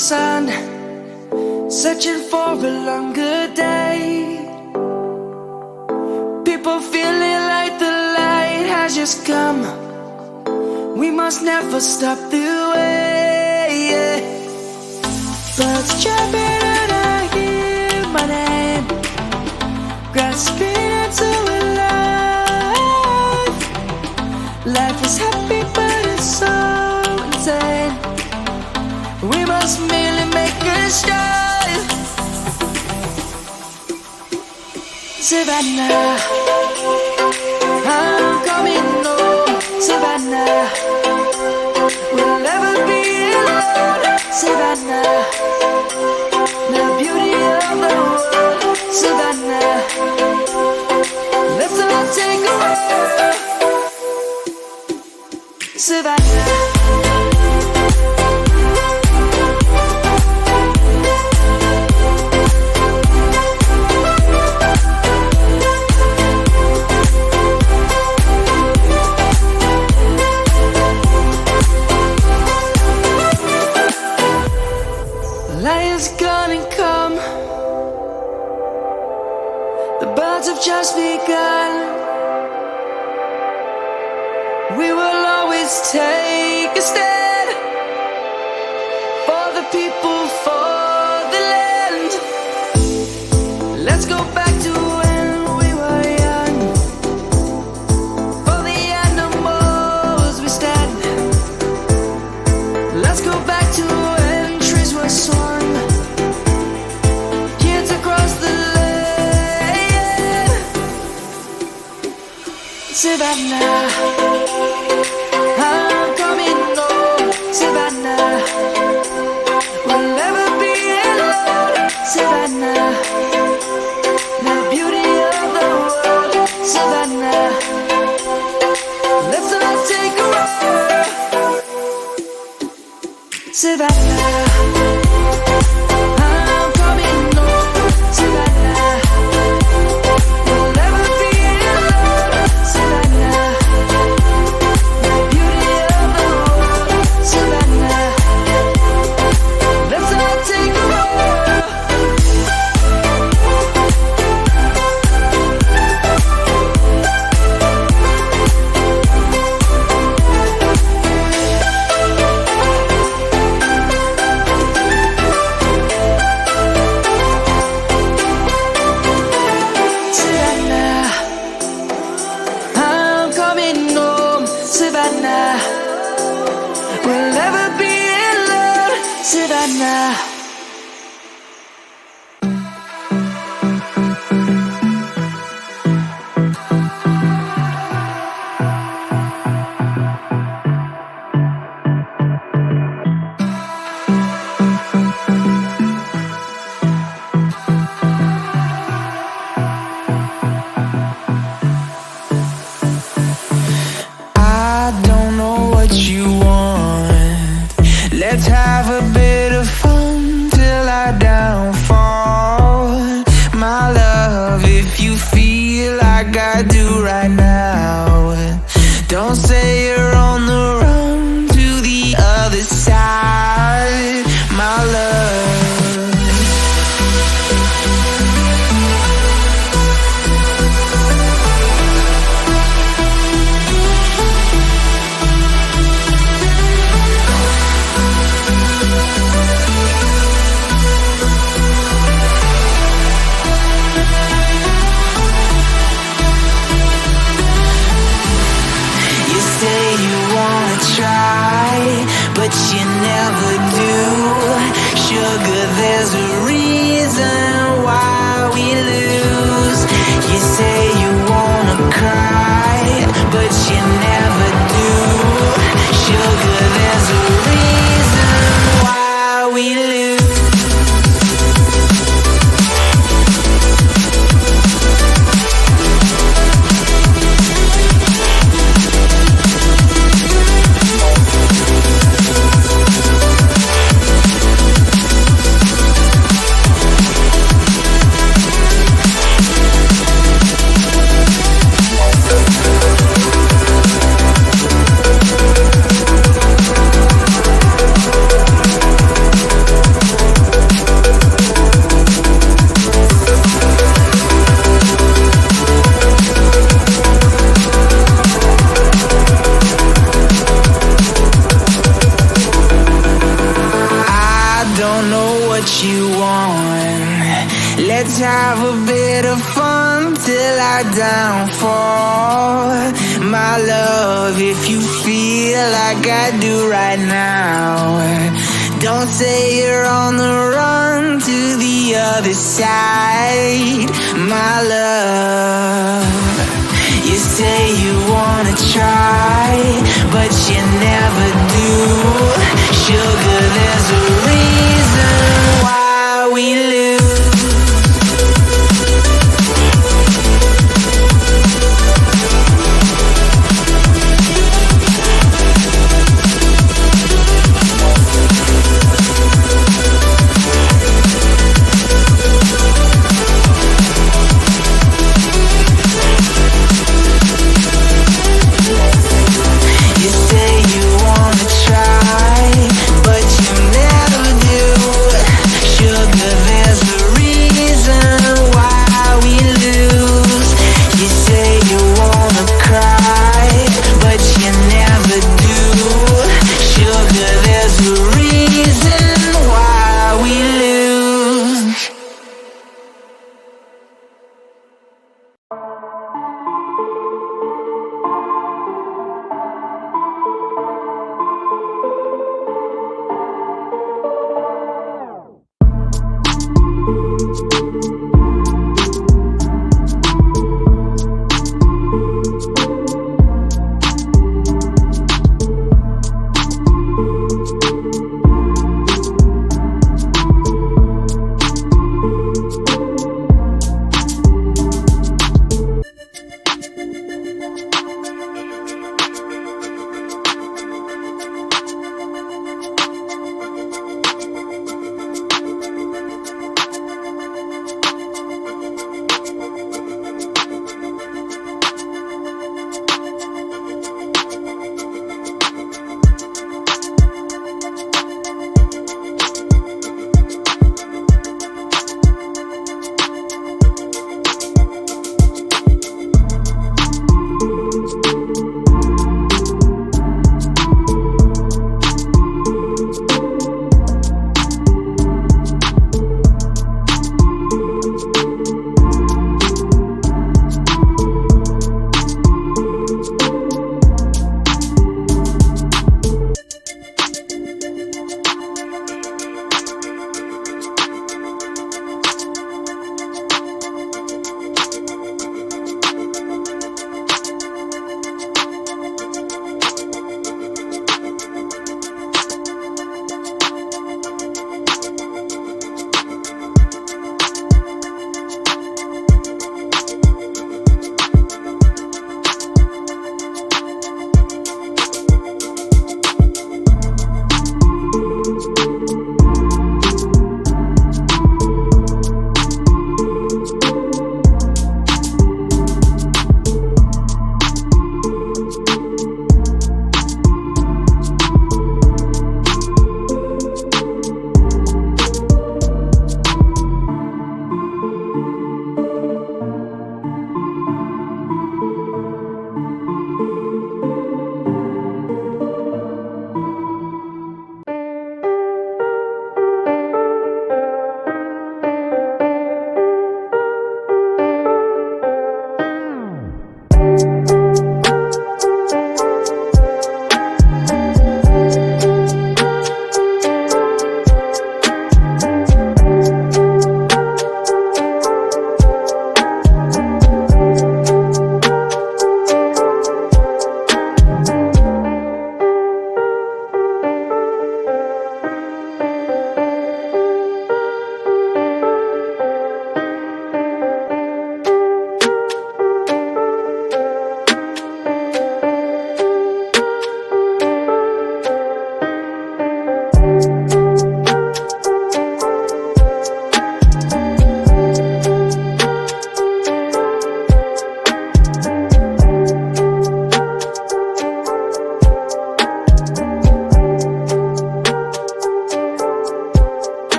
sun, searching for a longer day. People feeling like the light has just come. We must never stop the way. Birds chirping and I hear my name, grasping into a life. Life is happy but it's so insane. We must merely make a start. Savannah, I'm coming home. Savannah, we'll never be alone. Savannah, the beauty of the world. Savannah, let's all take a walk. Savannah. Lion's gonna come. The birds have just begun. We will always take a stand for the people, for the land. Let's go back to when we were young. For the animals we stand. Let's go back to when trees were swung. Kids across the land. Savannah, I'm coming home. Savannah, we'll never be alone. Savannah, the beauty of the world. Savannah, let's all take a walk. Savannah, I'm coming home. Savannah, we'll never be alone. Savannah, the beauty of the world. Savannah, let's all take a walk. Savannah, I'm coming home. Savannah, we'll never be alone. Savannah. I don't know what you want. Let's have a bit of fun till I downfall. My love, if you feel like I do right now, don't say you're on the run to the other side. My love, you say you my downfall. My love, if you feel like I do right now, don't say you're on the run to the other side. My love, you say you wanna try, but you never do. Sugar, there's a reason why we lose. Sugar, there's a reason